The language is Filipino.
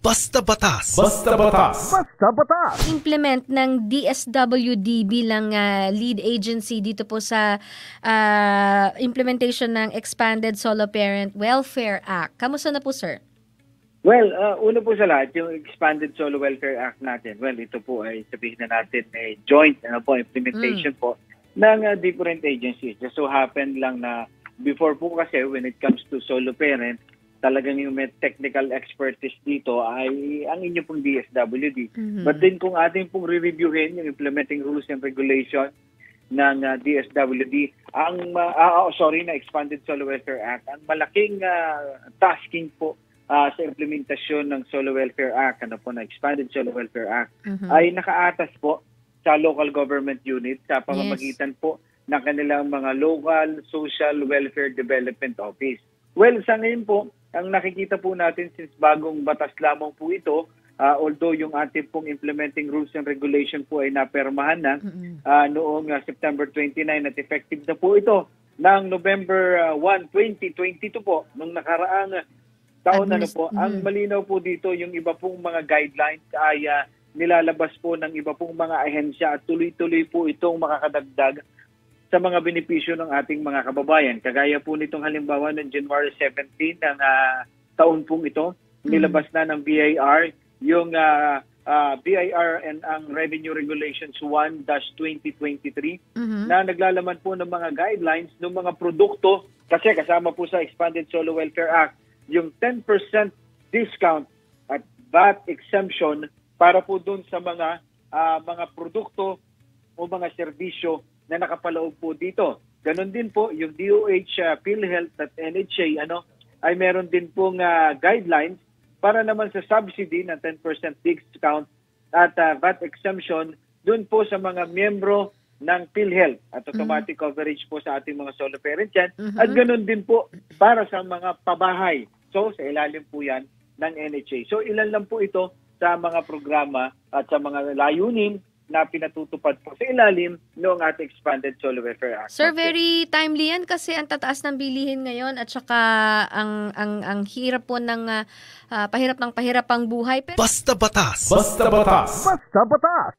Basta Batas. Basta Batas. Basta Batas. Implement ng DSWD bilang lead agency dito po sa implementation ng Expanded Solo Parent Welfare Act. Kamusta na po, sir? Well, una po sa lahat, yung Expanded Solo Welfare Act natin, well, ito po ay sabihin na natin joint implementation po ng different agencies. Just so happen lang na before po kasi when it comes to solo parent, talagang yung may technical expertise dito ay ang inyo pong DSWD. But then kung ating pong re-reviewin yung implementing rules and regulation ng DSWD, na Expanded Solo Welfare Act, ang malaking tasking po sa implementasyon ng Solo Welfare Act, na Expanded Solo Welfare Act, ay nakaatas po sa local government unit sa pamamagitan po ng kanilang mga local social welfare development office. Well, sa ngayon po, ang nakikita po natin since bagong batas lamang po ito, although yung ating pong implementing rules and regulation po ay napermahan na noong September 29 at effective na po ito ng November 1, 2022 po, nung nakaraang taon na po. Ang malinaw po dito, yung iba pong mga guidelines ay nilalabas po ng iba pong mga ahensya at tuloy-tuloy po itong makakadagdag sa mga benepisyo ng ating mga kababayan. Kagaya po nitong halimbawa ng January 17 ng taon pong ito, nilabas na ng BIR yung BIR and ang Revenue Regulations 1-2023 na naglalaman po ng mga guidelines ng mga produkto, kasi kasama po sa Expanded Solo Welfare Act yung 10% discount at VAT exemption para po dun sa mga produkto o mga serbisyo na nakapaloob po dito. Ganon din po yung DOH, PhilHealth at NHA ay meron din pong guidelines para naman sa subsidy ng 10% discount at VAT exemption dun po sa mga miyembro ng PhilHealth at automatic coverage po sa ating mga solo parents yan. At ganon din po para sa mga pabahay. So sa ilalim po yan ng NHA. So ilan lang po ito sa mga programa at sa mga layunin na pinatutupad po sa ilalim ng ating Expanded Solo Welfare Act. Sir, very timely yan kasi ang tataas ng bilihin ngayon at saka ang hirap po ng pahirap ang buhay. Basta Batas. Basta Batas. Basta Batas.